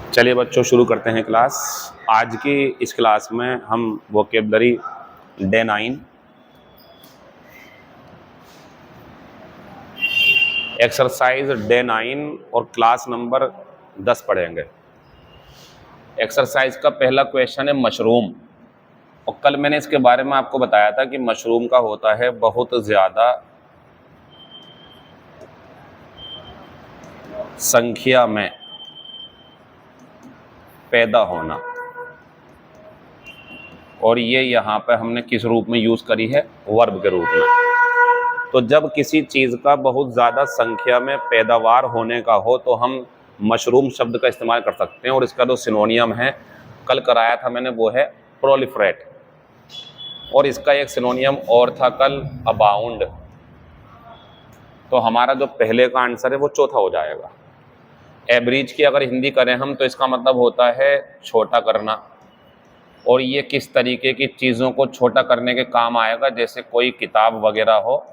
चलिए बच्चों, शुरू करते हैं क्लास। आज की इस क्लास में हम वोकेबलरी डे 9 एक्सरसाइज डे 9 और क्लास नंबर 10 पढ़ेंगे। एक्सरसाइज का पहला क्वेश्चन है मशरूम। और कल मैंने इसके बारे में आपको बताया था कि मशरूम का होता है बहुत ज़्यादा संख्या में पैदा होना, और ये यहाँ पे हमने किस रूप में यूज़ करी है? वर्ब के रूप में। तो जब किसी चीज़ का बहुत ज़्यादा संख्या में पैदावार होने का हो तो हम मशरूम शब्द का इस्तेमाल कर सकते हैं। और इसका जो सिनोनियम है कल कराया था मैंने, वो है प्रोलिफरेट। और इसका एक सिनोनियम और था कल, अबाउंड। तो हमारा जो पहले का आंसर है वो चौथा हो जाएगा। एवरेज की अगर हिंदी करें हम तो इसका मतलब होता है छोटा करना। और ये किस तरीके की चीज़ों को छोटा करने के काम आएगा? जैसे कोई किताब वगैरह हो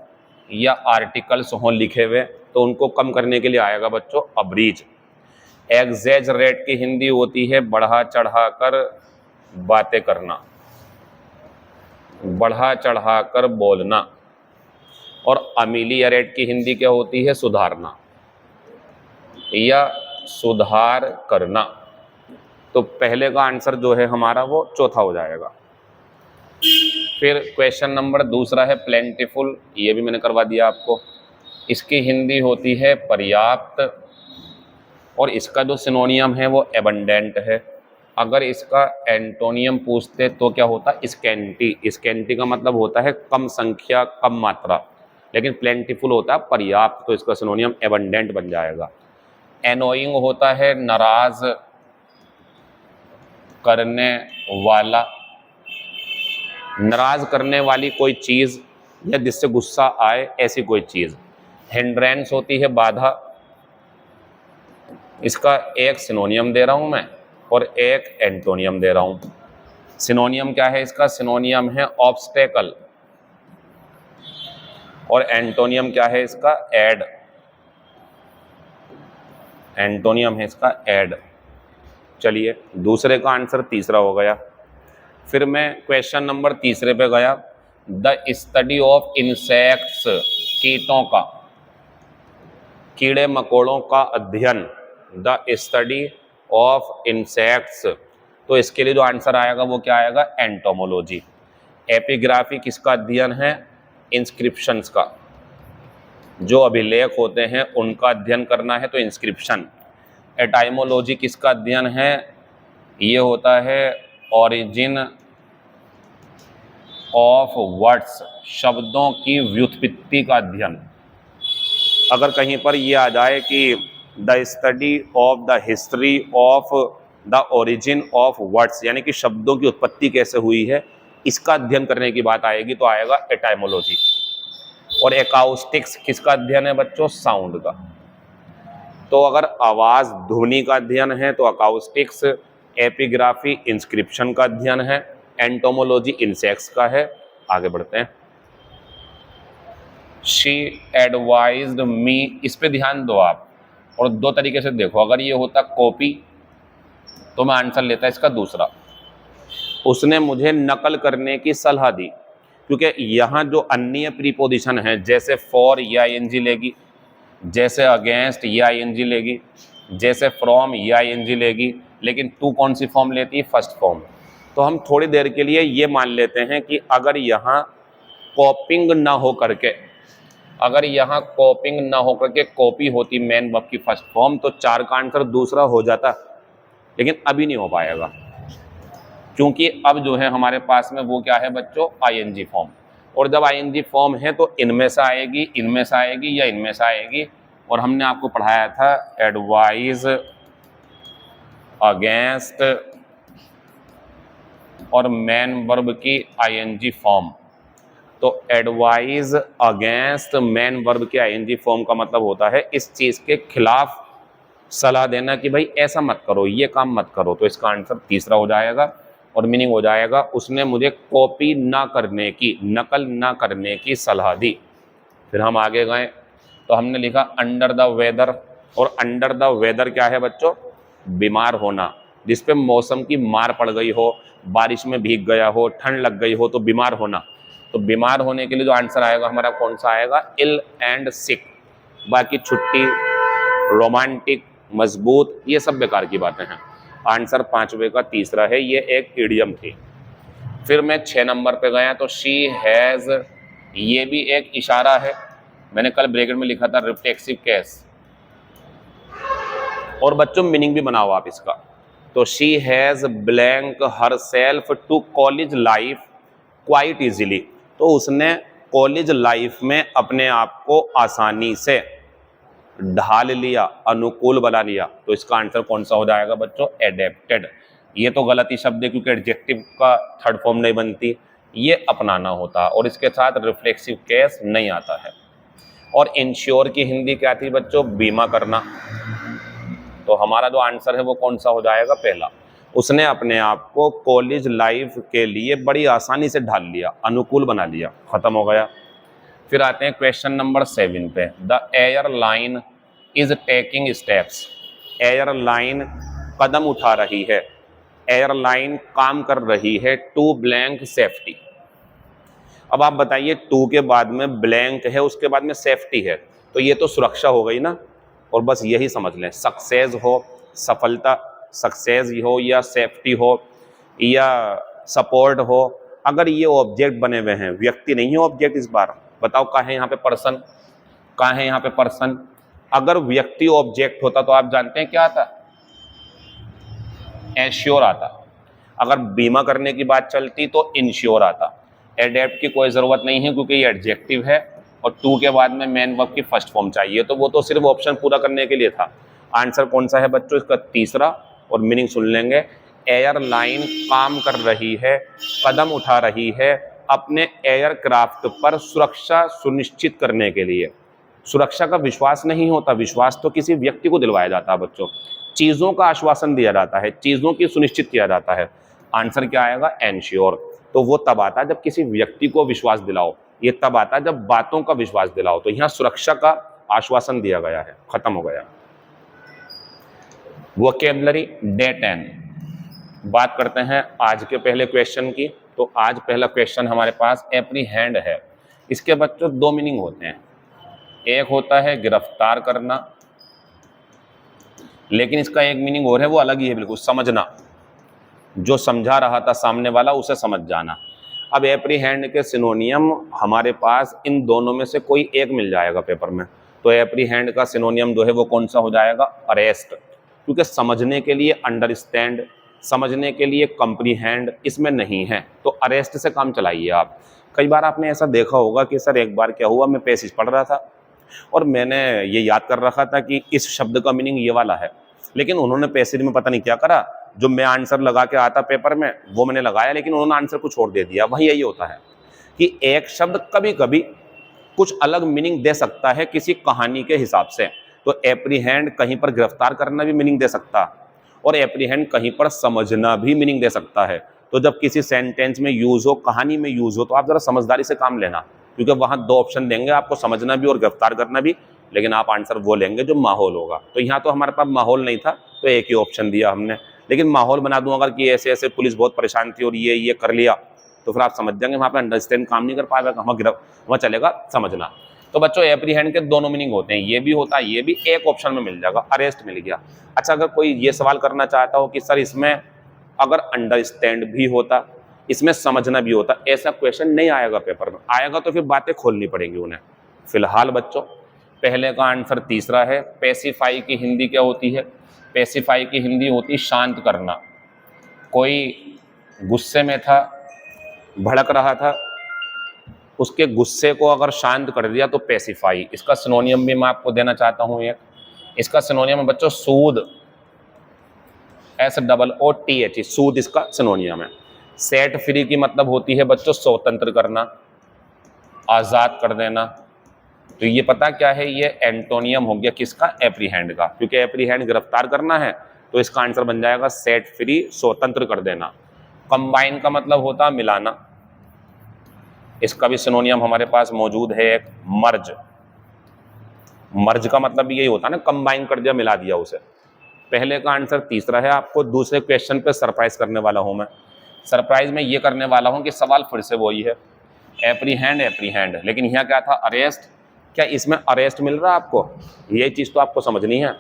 या आर्टिकल्स हों लिखे हुए, तो उनको कम करने के लिए आएगा बच्चों अब्रीज। एग्जैजरेट की हिंदी होती है बढ़ा चढ़ा कर बातें करना, बढ़ा चढ़ा कर बोलना। और अमिलियरेट की हिंदी क्या होती है? सुधारना या सुधार करना। तो पहले का आंसर जो है हमारा वो चौथा हो जाएगा। फिर क्वेश्चन नंबर दूसरा है प्लेंटिफुल। ये भी मैंने करवा दिया आपको। इसकी हिंदी होती है पर्याप्त, और इसका जो सिनोनियम है वो एबंडेंट है। अगर इसका एंटोनियम पूछते तो क्या होता? स्कैंटी। स्कैंटी का मतलब होता है कम संख्या, कम मात्रा, लेकिन प्लेंटिफुल होता है पर्याप्त, तो इसका सिनोनियम एबंडेंट बन जाएगा। एनोइंग होता है नाराज करने वाला, नाराज करने वाली कोई चीज़ या जिससे गुस्सा आए ऐसी कोई चीज़। हिंड्रेंस होती है बाधा। इसका एक सिनोनियम दे रहा हूं मैं और एक एंटोनियम दे रहा हूं। सिनोनियम क्या है इसका? सिनोनियम है ऑब्स्टेकल, और एंटोनियम क्या है इसका? एड। एंटोनियम है इसका एड। चलिए, दूसरे का आंसर तीसरा हो गया। फिर मैं क्वेश्चन नंबर तीसरे पे गया। द स्टडी ऑफ इंसेक्ट्स, कीटों का, कीड़े मकोड़ों का अध्ययन। द स्टडी ऑफ इंसेक्ट्स, तो इसके लिए जो आंसर आएगा वो क्या आएगा? एंटोमोलॉजी। एपिग्राफी किसका अध्ययन है? इंस्क्रिप्शंस का। जो अभिलेख होते हैं उनका अध्ययन करना है तो इंस्क्रिप्शन। एटाइमोलॉजी किसका अध्ययन है? ये होता है ओरिजिन ऑफ वर्ड्स, शब्दों की व्युत्पत्ति का अध्ययन। अगर कहीं पर ये आ जाए कि the study of the history of the origin of words, यानी कि शब्दों की उत्पत्ति कैसे हुई है, इसका अध्ययन करने की बात आएगी तो आएगा एटाइमोलॉजी। और एकाउस्टिक्स किसका अध्ययन है बच्चों? साउंड का। तो अगर आवाज ध्वनि का अध्ययन है तो अकाउस्टिक्स। एपिग्राफी इंस्क्रिप्शन का अध्ययन है। एंटोमोलॉजी इंसेक्ट्स का है। आगे बढ़ते हैं। शी एडवाइज्ड मी, इस पे ध्यान दो आप और दो तरीके से देखो। अगर ये होता कॉपी तो मैं आंसर लेता इसका दूसरा। उसने मुझे नकल करने की सलाह दी, क्योंकि यहाँ जो अन्य प्रीपोजिशन है, जैसे फॉर या आईएनजी लेगी, जैसे अगेंस्ट या आईएनजी लेगी, जैसे फ्रॉम या आईएनजी लेगी, लेकिन टू कौन सी फॉर्म लेती है? First form. तो हम थोड़ी देर के लिए ये मान लेते हैं कि अगर यहाँ कॉपिंग ना हो करके, अगर यहाँ कॉपिंग ना हो करके कॉपी होती मेन वर्ब की फर्स्ट फॉर्म, तो 4 का आंसर दूसरा हो जाता। लेकिन अभी नहीं हो पाएगा, क्योंकि अब जो है हमारे पास में वो क्या है बच्चों? I N G form. और जब आईएनजी फॉर्म है तो इनमें से आएगी, इनमें से आएगी या इनमें से आएगी। और हमने आपको पढ़ाया था एडवाइज, अगेंस्ट और मेन वर्ब की आईएनजी फॉर्म। तो एडवाइज, अगेंस्ट, मेन वर्ब की आईएनजी फॉर्म का मतलब होता है इस चीज के खिलाफ सलाह देना कि भाई ऐसा मत करो, ये काम मत करो। तो इसका आंसर तीसरा हो जाएगा और मीनिंग हो जाएगा उसने मुझे कॉपी ना करने की, नकल ना करने की सलाह दी। फिर हम आगे गए तो हमने लिखा अंडर द वेदर। और अंडर द वेदर क्या है बच्चों? बीमार होना, जिस पे मौसम की मार पड़ गई हो, बारिश में भीग गया हो, ठंड लग गई हो तो बीमार होना। तो बीमार होने के लिए जो आंसर आएगा हमारा कौन सा आएगा? इल एंड सिक। बाकी छुट्टी, रोमांटिक, मजबूत, ये सब बेकार की बातें हैं। आंसर 5वें का तीसरा है, ये एक इडियम थी। फिर मैं 6 नंबर पे गया तो शी हैज, ये भी एक इशारा है। मैंने कल ब्रैकेट में लिखा था रिफ्लेक्सिव केस, और बच्चों मीनिंग भी बनाओ आप इसका। तो she has blank herself to college life quite easily, तो उसने कॉलेज लाइफ में अपने आप को आसानी से ढाल लिया, अनुकूल बना लिया। तो इसका आंसर कौन सा हो जाएगा बच्चों? एडेप्टेड। ये तो गलत ही शब्द है क्योंकि एडजेक्टिव का थर्ड फॉर्म नहीं बनती, ये अपनाना होता है, और इसके साथ रिफ्लेक्सिव केस नहीं आता है। और इंश्योर की हिंदी क्या थी बच्चों? बीमा करना। तो हमारा जो आंसर है वो कौन सा हो जाएगा? पहला। उसने अपने आप को कॉलेज लाइफ के लिए बड़ी आसानी से ढाल लिया, अनुकूल बना लिया, खत्म हो गया। फिर आते हैं क्वेश्चन नंबर 7 पे। The airline is taking steps, airline कदम उठा रही है, एयरलाइन काम कर रही है टू ब्लैंक सेफ्टी। अब आप बताइए, टू के बाद में ब्लैंक है, उसके बाद में सेफ्टी है, तो ये तो सुरक्षा हो गई ना। और बस यही समझ लें, सक्सेस हो, सफलता, सक्सेस हो या सेफ्टी हो या सपोर्ट हो, अगर ये ऑब्जेक्ट बने हुए हैं, व्यक्ति नहीं है ऑब्जेक्ट इस बार, बताओ कहाँ है यहाँ पे पर्सन? कहाँ है यहाँ पे पर्सन? अगर व्यक्ति ऑब्जेक्ट होता तो आप जानते हैं क्या आता? एश्योर आता। अगर बीमा करने की बात चलती तो इंश्योर आता। एडेप्ट की कोई ज़रूरत नहीं है क्योंकि ये एडजेक्टिव है, और टू के बाद में मेन वर्ब की फर्स्ट फॉर्म चाहिए, तो वो तो सिर्फ ऑप्शन पूरा करने के लिए था। आंसर कौन सा है बच्चों? इसका तीसरा, और मीनिंग सुन लेंगे। एयरलाइन काम कर रही है, कदम उठा रही है अपने एयरक्राफ्ट पर सुरक्षा सुनिश्चित करने के लिए। सुरक्षा का विश्वास नहीं होता, विश्वास तो किसी व्यक्ति को दिलवाया जाता है बच्चों, चीज़ों का आश्वासन दिया जाता है, चीज़ों की सुनिश्चित किया जाता है। आंसर क्या आएगा? एंश्योर। तो वो तब आता है जब किसी व्यक्ति को विश्वास दिलाओ, ये तब आता है जब बातों का विश्वास दिलाओ। तो यहाँ सुरक्षा का आश्वासन दिया गया है, खत्म हो गया। Vocabulary day 10। बात करते हैं आज के पहले क्वेश्चन की। तो आज पहला क्वेश्चन हमारे पास एप्रीहेंड है। इसके बच्चों 2 मीनिंग होते हैं। एक होता है गिरफ्तार करना, लेकिन इसका एक मीनिंग और है, वो अलग ही है बिल्कुल, समझना। जो समझा रहा था सामने वाला उसे समझ जाना। अब एप्रीहेंड के सिनोनियम हमारे पास इन दोनों में से कोई एक मिल जाएगा पेपर में। तो एप्रीहेंड का सिनोनियम जो है वो कौन सा हो जाएगा? अरेस्ट। क्योंकि समझने के लिए अंडरस्टैंड, समझने के लिए कंप्रीहेंड इसमें नहीं है, तो अरेस्ट से काम चलाइए आप। कई बार आपने ऐसा देखा होगा कि सर एक बार क्या हुआ, मैं पैसेज पढ़ रहा था और मैंने ये याद कर रखा था कि इस शब्द का मीनिंग ये वाला है, लेकिन उन्होंने पैसेज में पता नहीं क्या करा, जो मैं आंसर लगा के आता पेपर में वो मैंने लगाया, लेकिन उन्होंने आंसर कुछ और दे दिया। वही यही होता है कि एक शब्द कभी कभी कुछ अलग मीनिंग दे सकता है किसी कहानी के हिसाब से। तो एप्रीहेंड कहीं पर गिरफ्तार करना भी मीनिंग दे सकता, और एप्रीहेंड कहीं पर समझना भी मीनिंग दे सकता है। तो जब किसी सेंटेंस में यूज हो, कहानी में यूज हो, तो आप जरा समझदारी से काम लेना, क्योंकि वहाँ 2 ऑप्शन देंगे आपको, समझना भी और गिरफ्तार करना भी, लेकिन आप आंसर वो लेंगे जो माहौल होगा। तो यहाँ तो हमारे पास माहौल नहीं था, तो एक ही ऑप्शन दिया हमने, लेकिन माहौल बना दूँ अगर कि ऐसे ऐसे पुलिस बहुत परेशान थी और ये कर लिया, तो फिर आप समझ जाएंगे वहाँ पे अंडरस्टैंड काम नहीं कर पाएगा, वहाँ चलेगा समझना। तो बच्चों एप्रीहेंड के 2 मीनिंग होते हैं, ये भी होता है, ये भी एक ऑप्शन में मिल जाएगा, अरेस्ट मिल गया। अच्छा, अगर कोई ये सवाल करना चाहता हो कि सर इसमें अगर अंडरस्टैंड भी होता, इसमें समझना भी होता, ऐसा क्वेश्चन नहीं आएगा पेपर में, आएगा तो फिर बातें खोलनी पड़ेंगी उन्हें। फिलहाल बच्चों पहले का आंसर तीसरा है। पेसिफाई की हिंदी क्या होती है? पेसिफाई की हिंदी होती शांत करना। कोई गुस्से में था, भड़क रहा था, उसके गुस्से को अगर शांत कर दिया तो पेसिफाई। इसका सिनोनियम भी मैं आपको देना चाहता हूँ एक। इसका सिनोनियम है बच्चों सूद, SOOTH, सूद इसका सिनोनियम है। सेट फ्री की मतलब होती है बच्चों स्वतंत्र करना, आज़ाद कर देना। तो ये पता क्या है, ये एंटोनियम हो गया किसका? एप्रीहेंड का। क्योंकि एप्रीहेंड गिरफ्तार करना है, तो इसका आंसर बन जाएगा सेट फ्री, स्वतंत्र कर देना। कंबाइन का मतलब होता मिलाना, इसका भी सिनोनियम हमारे पास मौजूद है एक, मर्ज। मर्ज का मतलब भी यही होता है ना, कंबाइन कर दिया, मिला दिया उसे। पहले का आंसर तीसरा है। आपको दूसरे क्वेश्चन पे सरप्राइज करने वाला हूं मैं। सरप्राइज में ये करने वाला हूं कि सवाल फिर से वही है, एप्रीहेंड एप्रीहेंड, लेकिन यहाँ क्या था, अरेस्ट। क्या इसमें अरेस्ट मिल रहा है आपको? ये चीज तो आपको समझनी है।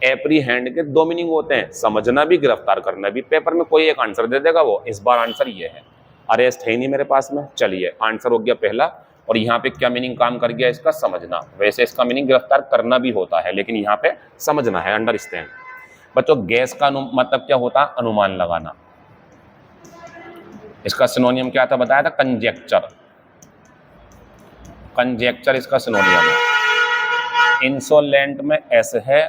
एप्रीहेंड के दो मीनिंग होते हैं, समझना भी, गिरफ्तार करना भी। पेपर में कोई एक आंसर दे देगा वो, इस बार आंसर ये है। अरेस्ट है ही नहीं मेरे पास में। चलिए, आंसर हो गया पहला। और यहाँ पे क्या मीनिंग काम कर गया इसका, समझना। वैसे इसका मीनिंग गिरफ्तार करना भी होता है, लेकिन यहाँ पे समझना है, अंडरस्टैंड। बच्चों, गैस का मतलब क्या होता है, अनुमान लगाना। इसका सिनोनियम क्या था, बताया था, कंजेक्चर। कंजेक्चर इसका सिनोनियम है। इंसोलेंट में एस है,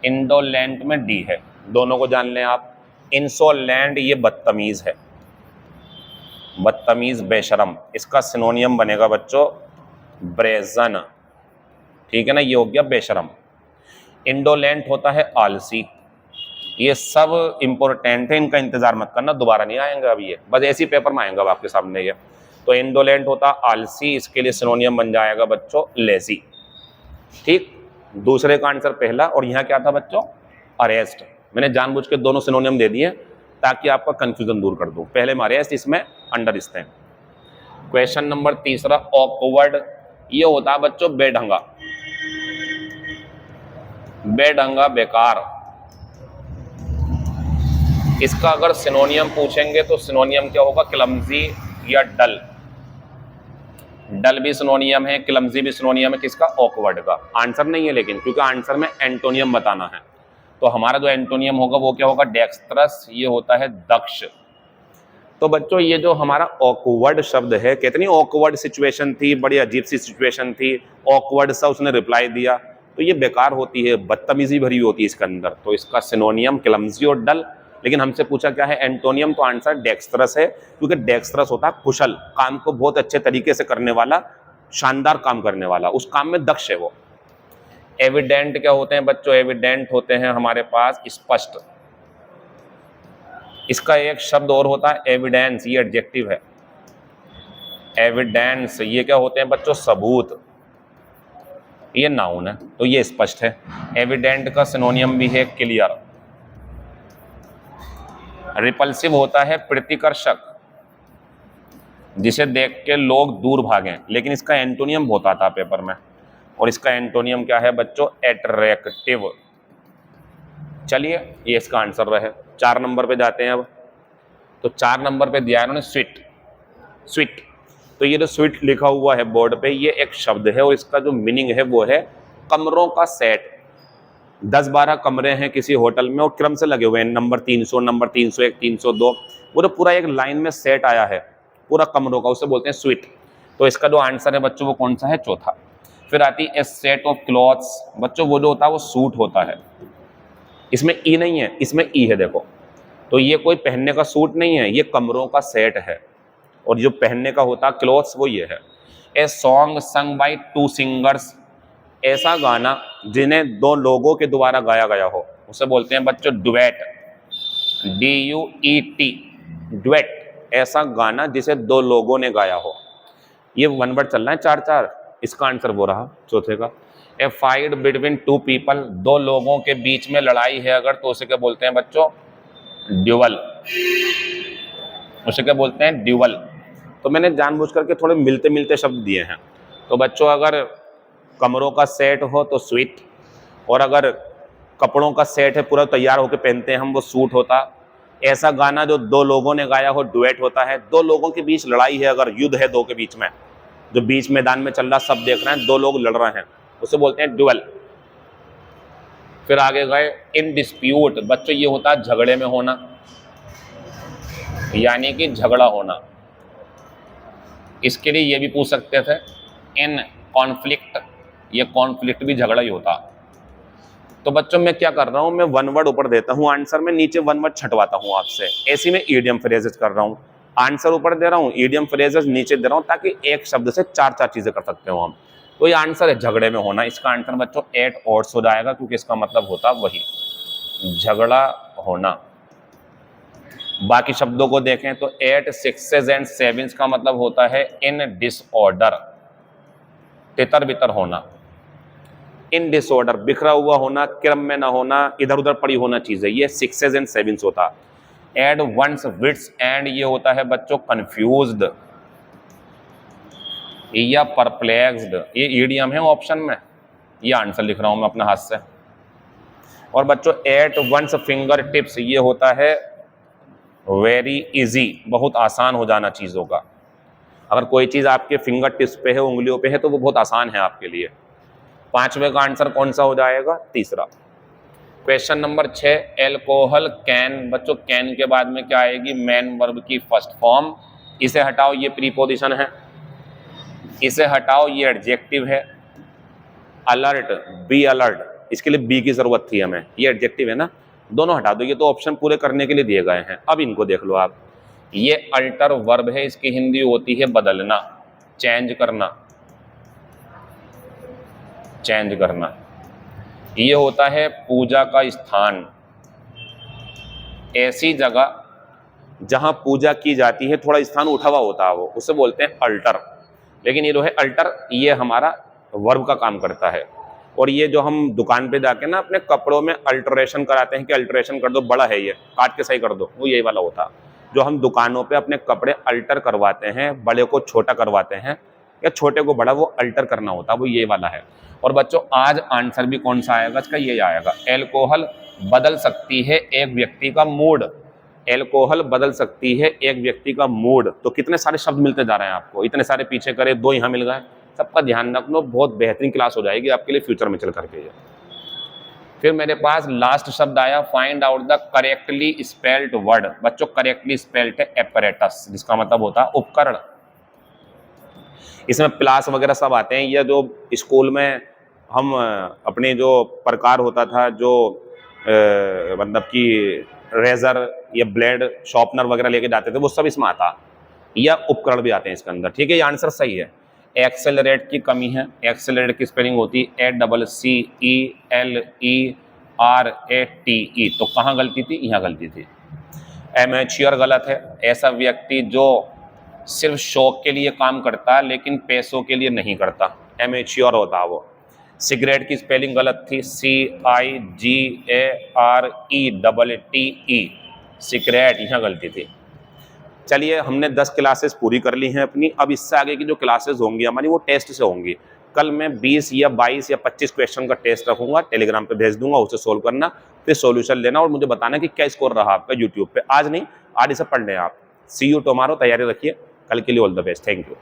इंडोलेंट में डी है, दोनों को जान लें आप। इंसोलेंट ये बदतमीज है, बदतमीज, बेशरम। इसका सिनोनियम बनेगा बच्चों ब्रेजन, ठीक है ना, ये हो गया बेशरम। इंडोलेंट होता है आलसी। ये सब इंपॉर्टेंट है, इनका इंतजार मत करना, दोबारा नहीं आएंगे अब ये, बस ऐसी पेपर में आएंगे अब आपके सामने ये। तो इंडोलेंट होता आलसी, इसके लिए सिनोनियम बन जाएगा बच्चों लेजी। ठीक, दूसरे का आंसर पहला। और यहाँ क्या था बच्चों, अरेस्ट। मैंने जानबूझ के दोनों सिनोनियम दे दिए ताकि आपका कंफ्यूजन दूर कर दूं। पहले में अरेस्ट, इसमें अंडरस्टैंड। क्वेश्चन नंबर तीसरा, ऑकवर्ड। ये होता है बच्चों बेढंगा, बेढंगा, बेकार। इसका अगर सिनोनियम पूछेंगे तो सिनोनियम क्या होगा, क्लमजी या डल। डल भी सिनोनियम है, क्लमजी भी सिनोनियम है किसका, ऑकवर्ड का। आंसर नहीं है लेकिन, क्योंकि आंसर में एंटोनियम बताना है। तो हमारा जो एंटोनियम होगा वो क्या होगा, डेक्स्ट्रस। ये होता है दक्ष। तो बच्चों, ये जो हमारा ऑकवर्ड शब्द है, कितनी ऑकवर्ड सिचुएशन थी, बड़ी अजीब सी सिचुएशन थी, ऑकवर्ड सा उसने रिप्लाई दिया, तो ये बेकार होती है, बदतमीजी भरी होती है इसके अंदर। तो इसका सिनोनियम क्लमजी और डल। लेकिन हमसे पूछा क्या है, एंटोनियम, तो आंसर डेक्स्ट्रस है, क्योंकि डेक्स्ट्रस होता है कुशल, काम को बहुत अच्छे तरीके से करने वाला, शानदार काम करने वाला, उस काम में दक्ष है वो। एविडेंट क्या होते हैं बच्चों, एविडेंट होते हैं हमारे पास स्पष्ट। इसका एक शब्द और होता है एविडेंस, ये एडजेक्टिव है। एविडेंस ये क्या होते हैं बच्चों, सबूत, ये नाउन है, तो ये स्पष्ट है। एविडेंट का सिनोनियम भी है क्लियर। रिपल्सिव होता है प्रतिकर्षक, जिसे देख के लोग दूर भागें, लेकिन इसका एंटोनियम बहुत आता है पेपर में, और इसका एंटोनियम क्या है बच्चों, एट्रैक्टिव। चलिए, ये इसका आंसर रहे। 4 नंबर पे जाते हैं अब। तो 4 नंबर पे दिया है उन्होंने स्वीट। स्वीट, तो ये जो स्वीट लिखा हुआ है बोर्ड पे, ये एक शब्द है, और इसका जो मीनिंग है वो है कमरों का सेट। 10-12 कमरे हैं किसी होटल में और क्रम से लगे हुए हैं, नंबर 300, नंबर 301, 302, वो तो पूरा एक लाइन में सेट आया है पूरा कमरों का, उसे बोलते हैं स्वीट। तो इसका जो आंसर है बच्चों वो कौन सा है, चौथा। फिर आती है ए सेट ऑफ क्लॉथ्स। बच्चों, वो जो होता है वो सूट होता है। इसमें ई नहीं है, इसमें ई है, देखो। तो ये कोई पहनने का सूट नहीं है, ये कमरों का सेट है, और जो पहनने का होता है क्लॉथ्स वो ये है। A song sung by 2 singers. ऐसा गाना जिन्हें 2 लोगों के द्वारा गाया गया हो, उसे बोलते हैं बच्चों डुएट। DUET, duet. ऐसा गाना जिसे 2 लोगों ने गाया हो। ये 1 वर्ड चल रहा है 4-4। इसका आंसर वो रहा चौथे का। ए फाइट बिटवीन 2 पीपल, 2 लोगों के बीच में लड़ाई है अगर, तो उसे क्या बोलते हैं बच्चों, ड्यूअल। उसे क्या बोलते हैं, ड्यूअल। तो मैंने जानबूझ करके थोड़े मिलते मिलते शब्द दिए हैं। तो बच्चों, अगर कमरों का सेट हो तो स्वीट, और अगर कपड़ों का सेट है पूरा तैयार होकर पहनते हैं हम, वो सूट होता। ऐसा गाना जो 2 लोगों ने गाया हो, डुएट होता है। 2 लोगों के बीच लड़ाई है अगर, युद्ध है 2 के बीच में, जो बीच मैदान में चल रहा, सब देख रहे हैं, 2 लोग लड़ रहे हैं, उसे बोलते हैं ड्यूअल। फिर आगे गए इन डिस्प्यूट। बच्चों, ये होता है झगड़े में होना, यानी कि झगड़ा होना। इसके लिए ये भी पूछ सकते थे इन कॉन्फ्लिक्ट, ये कॉन्फ्लिक्ट भी झगड़ा ही होता। तो बच्चों, मैं क्या कर रहा हूं, मैं 1 वर्ड ऊपर देता हूं आंसर में, नीचे 1 वर्ड छटवाता हूं आपसे। ऐसी में ईडियम फ्रेजेस कर रहा हूं, आंसर ऊपर दे रहा हूं, ईडियम फ्रेजेस नीचे दे रहा हूं, ताकि एक शब्द से 4-4 चीजें कर सकते हो हम। तो ये आंसर है झगड़े में होना। इसका आंसर बच्चों 8 ऑर्ड्स हो जाएगा, क्योंकि इसका मतलब होता वही झगड़ा होना। बाकी शब्दों को देखें तो 8, 6 एंड 7 का मतलब होता है इन डिसऑर्डर, तितर बितर होना। इन डिसऑर्डर, बिखरा हुआ होना, क्रम में ना होना, इधर उधर पड़ी होना चीजें, ये 6s एंड 7s होता। एट वंस, विट्स एंड, ये होता है बच्चों कंफ्यूज्ड या परप्लेक्स्ड, ये ईडियम है ऑप्शन में, ये आंसर लिख रहा हूं मैं अपने हाथ से। और बच्चों एट वंस फिंगर टिप्स, ये होता है वेरी इजी, बहुत आसान हो जाना चीज़ों का। अगर कोई चीज़ आपके फिंगर टिप्स पे है, उंगलियों पे है, तो वो बहुत आसान है आपके लिए। 5वें का आंसर कौन सा हो जाएगा? तीसरा। क्वेश्चन नंबर 6, एल्कोहल कैन, बच्चों कैन के बाद में क्या आएगी? मैन वर्ब की फर्स्ट फॉर्म। इसे हटाओ, ये प्रीपोजिशन है। इसे हटाओ, ये एडजेक्टिव है। अलर्ट, बी अलर्ट, इसके लिए बी की जरूरत थी हमें, ये एडजेक्टिव है ना, दोनों हटा दो, ये तो ऑप्शन पूरे करने के लिए दिए गए हैं। अब इनको देख लो आप, ये अल्टर वर्ब है, इसकी हिंदी होती है बदलना, चेंज करना, चेंज करना। ये होता है पूजा का स्थान, ऐसी जगह जहां पूजा की जाती है, थोड़ा स्थान उठा हुआ होता है वो, उसे बोलते हैं अल्टर। लेकिन ये जो है अल्टर, ये हमारा वर्ब का काम करता है। और ये जो हम दुकान पे जाके ना अपने कपड़ों में अल्टरेशन कराते हैं कि अल्टरेशन कर दो, बड़ा है ये, काट के सही कर दो, वो यही वाला होता। जो हम दुकानों पे अपने कपड़े अल्टर करवाते हैं, बड़े को छोटा करवाते हैं या छोटे को बड़ा, वो अल्टर करना होता, वो ये वाला है। और बच्चों आज आंसर भी कौन सा आएगा इसका? ये आएगा, एल्कोहल बदल सकती है एक व्यक्ति का मूड। एल्कोहल बदल सकती है एक व्यक्ति का मूड। तो कितने सारे शब्द मिलते जा रहे हैं आपको, इतने सारे पीछे करे, 2 यहाँ मिल गए। सबका ध्यान रख लो, बहुत बेहतरीन क्लास हो जाएगी आपके लिए फ्यूचर में चल करके ये। फिर मेरे पास लास्ट शब्द आया, find out the correctly spelled word. बच्चों करेक्टली स्पेल्ड है एपरेटस, जिसका मतलब होता है उपकरण। इसमें प्लास वगैरह सब आते हैं। यह जो स्कूल में हम अपने जो प्रकार होता था, जो मतलब कि रेजर या ब्लेड शॉर्पनर वगैरह लेके जाते थे, वो सब इसमें आता, या उपकरण भी आते हैं इसके अंदर। ठीक है, ये आंसर सही है। एक्सेलरेट की कमी है, एक्सेलरेट की स्पेलिंग होती है ACCELERATE, तो कहाँ गलती थी? यहाँ गलती थी। एमेच्योर गलत है, ऐसा व्यक्ति जो सिर्फ शौक के लिए काम करता है लेकिन पैसों के लिए नहीं करता, एमेच्योर होता वो। सिगरेट की स्पेलिंग गलत थी, CIGARETTE, सिगरेट, यहाँ गलती थी। चलिए, हमने 10 क्लासेस पूरी कर ली हैं अपनी। अब इससे आगे की जो क्लासेस होंगी हमारी, वो टेस्ट से होंगी। कल मैं 20 या 22 या 25 क्वेश्चन का टेस्ट रखूंगा, टेलीग्राम पे भेज दूंगा, उसे सोल्व करना, फिर सॉल्यूशन लेना और मुझे बताना कि क्या स्कोर रहा आपका यूट्यूब पे। आज नहीं, आज इसे पढ़ लें आप। सी यू टुमारो, तैयारी रखिए, कल के लिए all the best, thank you.